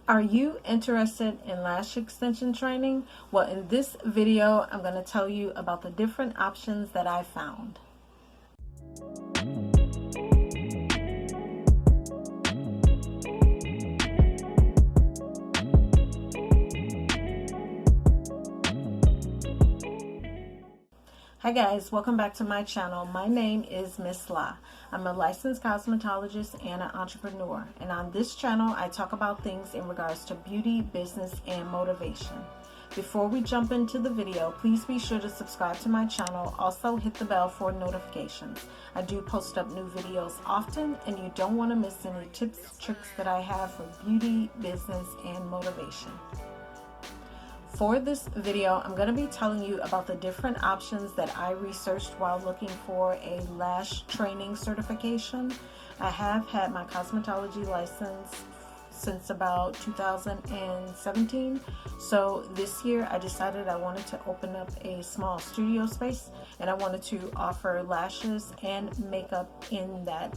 Are you interested in lash extension training? Well, in this video, I'm going to tell you about the different options that I found. Hi guys, welcome back to my channel. My name is Miss La. I'm a licensed cosmetologist and an entrepreneur. And on this channel, I talk about things in regards to beauty, business, and motivation. Before we jump into the video, please be sure to subscribe to my channel. Also hit the bell for notifications. I do post up new videos often, and you don't want to miss any tips, tricks that I have for beauty, business, and motivation. For this video, I'm going to be telling you about the different options that I researched while looking for a lash training certification. I have had my cosmetology license since about 2017. So this year I decided I wanted to open up a small studio space, and I wanted to offer lashes and makeup in that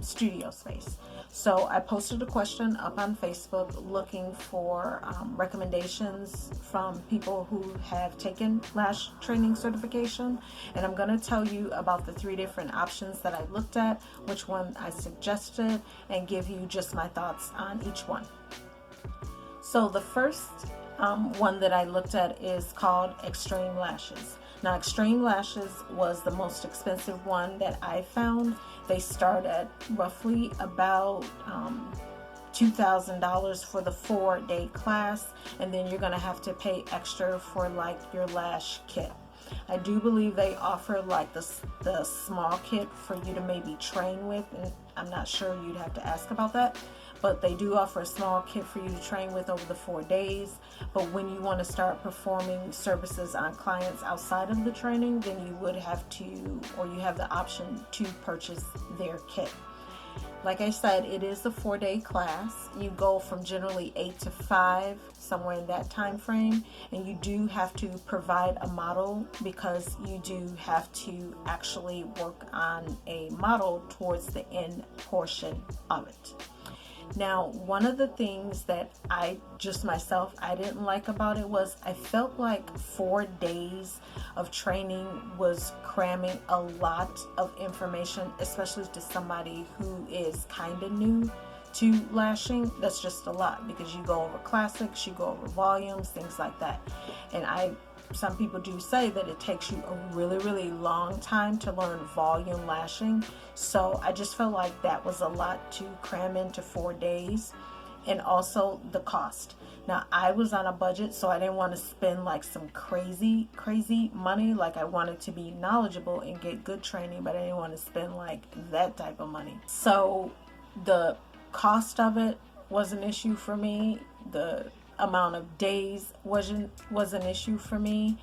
studio space. So I posted a question up on Facebook looking for recommendations from people who have taken lash training certification, and I'm going to tell you about the 3 different options that I looked at, which one I suggested, and give you just my thoughts on each one. So the first one that I looked at is called Extreme Lashes. Now, Extreme Lashes was the most expensive one that I found. They start at roughly about $2,000 for the 4-day class, and then you're going to have to pay extra for like your lash kit. I do believe they offer like the small kit for you to maybe train with, and I'm not sure, you'd have to ask about that. But they do offer a small kit for you to train with over the 4 days. But when you want to start performing services on clients outside of the training, then you would have to, or you have the option to purchase their kit. Like I said, it is a 4-day class. You go from generally 8 to 5, somewhere in that time frame, and you do have to provide a model, because you do have to actually work on a model towards the end portion of it. Now, one of the things that I didn't like about it was I felt like 4 days of training was cramming a lot of information, especially to somebody who is kind of new to lashing. That's just a lot, because you go over classics, you go over volumes, things like that. And some people do say that it takes you a really long time to learn volume lashing. So I just felt like that was a lot to cram into 4 days. And also the cost. Now, I was on a budget, so I didn't want to spend like some crazy money. Like, I wanted to be knowledgeable and get good training, but I didn't want to spend like that type of money. So the cost of it was an issue for me. The amount of days was an issue for me.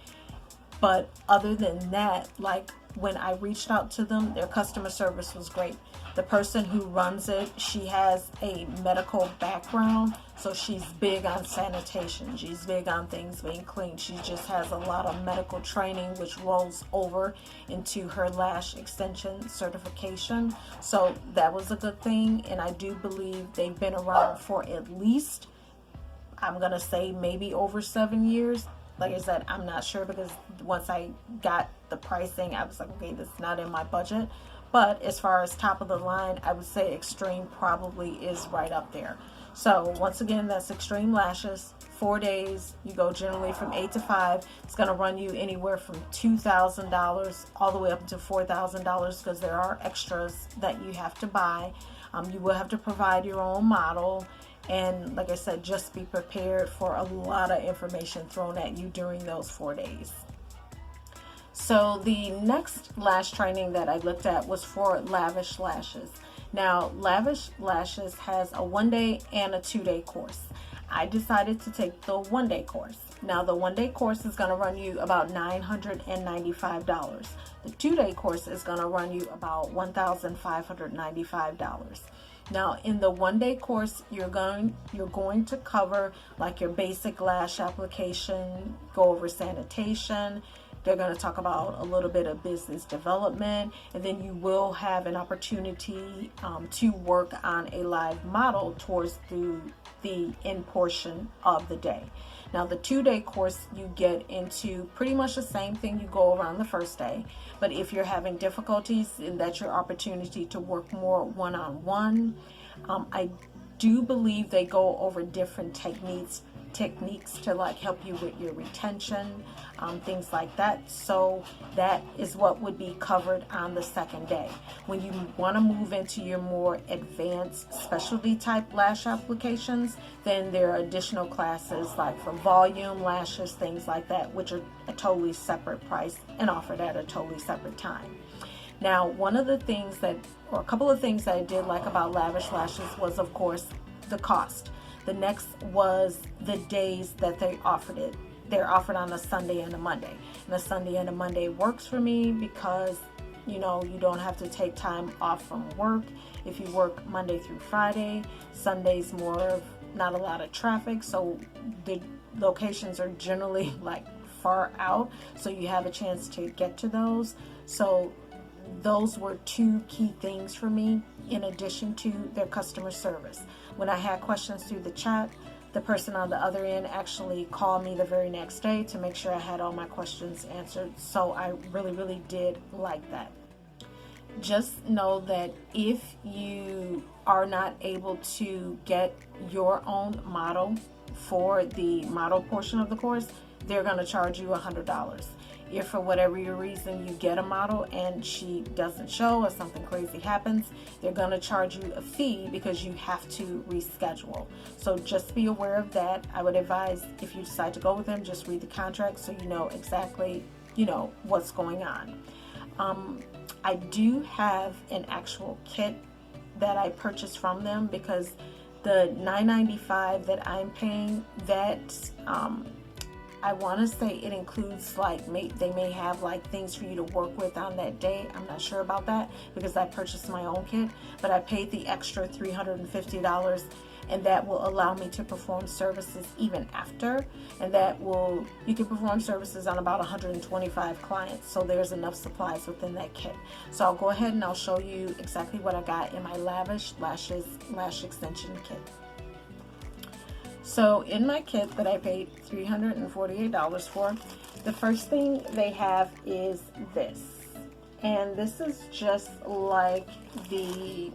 But other than that, like, when I reached out to them, their customer service was great. The person who runs it, she has a medical background, so she's big on sanitation. She's big on things being clean. She just has a lot of medical training, which rolls over into her lash extension certification. So that was a good thing, and I do believe they've been around for at least, I'm gonna say maybe over 7 years. Like I said, I'm not sure, because once I got the pricing, I was like, okay, this is not in my budget. But as far as top of the line, I would say Extreme probably is right up there. So once again, that's Extreme Lashes. 4 days. You go generally from 8 to 5. It's going to run you anywhere from $2,000 all the way up to $4,000, because there are extras that you have to buy. You will have to provide your own model. And like I said, just be prepared for a lot of information thrown at you during those 4 days. So the next lash training that I looked at was for Lavish Lashes. Now, Lavish Lashes has a 1-day and a 2-day course. I decided to take the 1-day course. Now, the 1-day course is going to run you about $995. The 2-day course is going to run you about $1,595. Now, in the 1-day course, you're going to cover like your basic lash application, go over sanitation, They're going to talk about a little bit of business development, and then you will have an opportunity to work on a live model towards the end portion of the day. Now, the 2-day course, you get into pretty much the same thing you go over on the first day. But if you're having difficulties, and that's your opportunity to work more one-on-one. I do believe they go over different techniques to like help you with your retention, things like that. So that is what would be covered on the second day. When you want to move into your more advanced specialty type lash applications, then there are additional classes like for volume lashes, things like that, which are a totally separate price and offered at a totally separate time. Now, one of the things that, or a couple of things that I did like about Lavish Lashes was, of course, the cost. The next was the days that they offered it. They're offered on a Sunday and a Monday. And a Sunday and a Monday works for me because, you know, you don't have to take time off from work. If you work Monday through Friday, Sunday's more of not a lot of traffic. So the locations are generally like far out. So you have a chance to get to those. So those were two key things for me, in addition to their customer service. When I had questions through the chat, the person on the other end actually called me the very next day to make sure I had all my questions answered. So I really did like that. Just know that if you are not able to get your own model for the model portion of the course, they're going to charge you $100. If for whatever reason you get a model and she doesn't show or something crazy happens, they're going to charge you a fee because you have to reschedule. So just be aware of that. I would advise, if you decide to go with them, just read the contract so you know exactly, you know, what's going on. I do have an actual kit that I purchased from them, because the $9.95 that I'm paying, that I want to say it includes, like, they may have like things for you to work with on that day. I'm not sure about that because I purchased my own kit, but I paid the extra $350, and that will allow me to perform services even after, and that will, you can perform services on about 125 clients, so there's enough supplies within that kit. So I'll go ahead and I'll show you exactly what I got in my Lavish Lashes Lash Extension Kit. So in my kit that I paid $348 for, the first thing they have is this. And this is just like the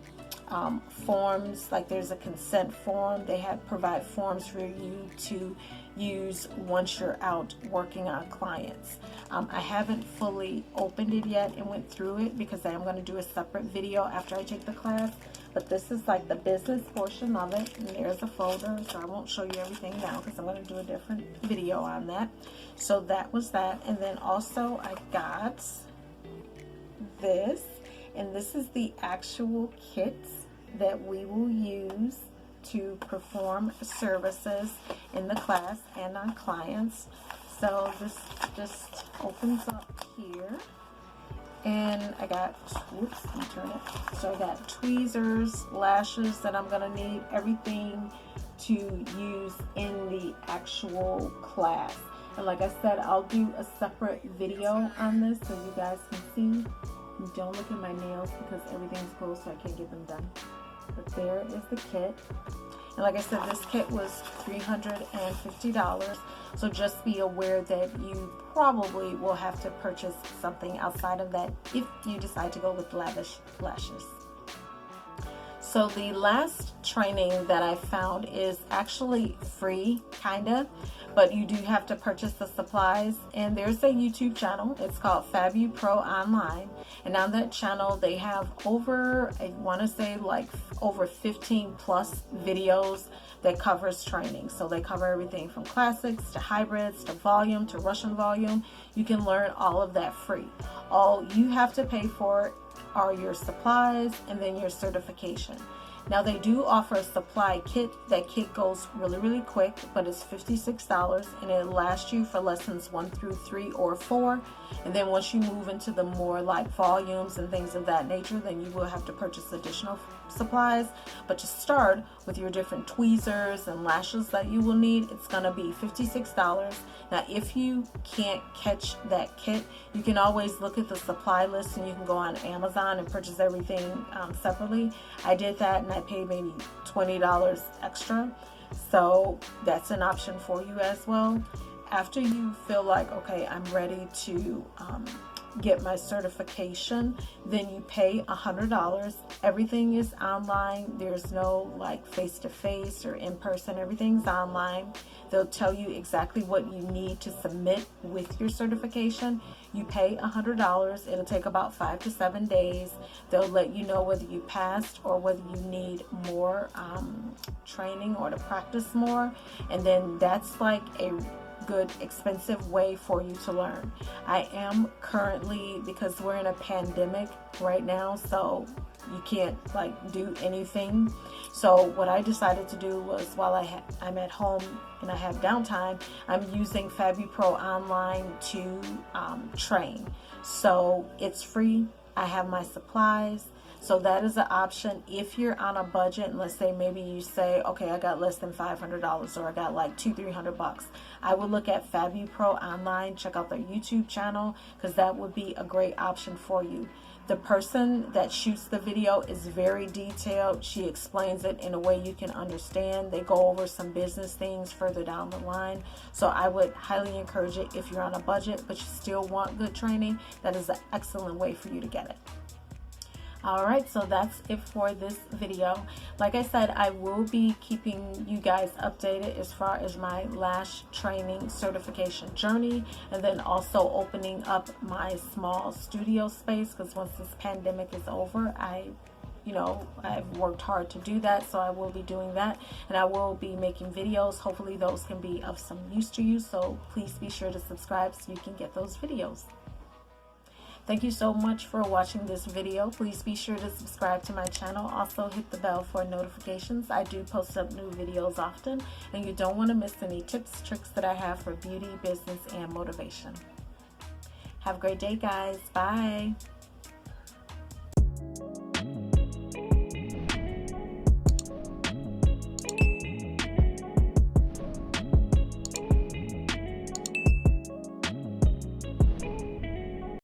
forms, like there's a consent form. They provide forms for you to use once you're out working on clients. I haven't fully opened it yet and went through it because I am going to do a separate video after I take the class. But this is like the business portion of it, and there's a folder, so I won't show you everything now because I'm going to do a different video on that. So that was that. And then also I got this, and this is the actual kits that we will use to perform services in the class and on clients. So this just opens up here, and I got, whoops, let me turn it. So I got tweezers, lashes that I'm gonna need, everything to use in the actual class. And like I said, I'll do a separate video on this so you guys can see. And don't look at my nails because everything's closed, so I can't get them done. But there is the kit. And like I said, this kit was $350. So just be aware that you probably will have to purchase something outside of that if you decide to go with Lavish Lashes. So the last training that I found is actually free, kinda, but you do have to purchase the supplies. And there's a YouTube channel. It's called Fabu Pro Online. And on that channel, they have over, I want to say like over 15 plus videos that covers training. So they cover everything from classics to hybrids to volume to Russian volume. You can learn all of that free. All you have to pay for are your supplies and then your certification. Now they do offer a supply kit. That kit goes really quick, but it's $56, and it'll last you for lessons 1 through 3 or 4. And then once you move into the more like volumes and things of that nature, then you will have to purchase additional supplies. But to start with your different tweezers and lashes that you will need, it's going to be $56. Now if you can't catch that kit, you can always look at the supply list and you can go on Amazon and purchase everything separately. I did that and I paid maybe $20 extra, so that's an option for you as well. After you feel like, okay, I'm ready to get my certification, then you pay $100. Everything is online. There's no like face-to-face or in-person. Everything's online. They'll tell you exactly what you need to submit with your certification. You pay $100. It'll take about 5 to 7 days. They'll let you know whether you passed or whether you need more training or to practice more. And then that's like a good expensive way for you to learn. I am currently, because we're in a pandemic right now, so you can't like do anything. So what I decided to do was, while I'm at home and I have downtime, I'm using FabuPro Online to train. So it's free. I have my supplies. So that is an option if you're on a budget. And let's say maybe you say, okay, I got less than $500 or I got like $200-300. I would look at FabuPro Online, check out their YouTube channel, because that would be a great option for you. The person that shoots the video is very detailed. She explains it in a way you can understand. They go over some business things further down the line. So I would highly encourage it if you're on a budget but you still want good training. That is an excellent way for you to get it. Alright, so that's it for this video. Like I said, I will be keeping you guys updated as far as my lash training certification journey, and then also opening up my small studio space, because once this pandemic is over, I've worked hard to do that, so I will be doing that, and I will be making videos. Hopefully those can be of some use to you, so please be sure to subscribe so you can get those videos. Thank you so much for watching this video. Please be sure to subscribe to my channel. Also hit the bell for notifications. I do post up new videos often, and you don't want to miss any tips, tricks that I have for beauty, business, and motivation. Have a great day, guys. Bye.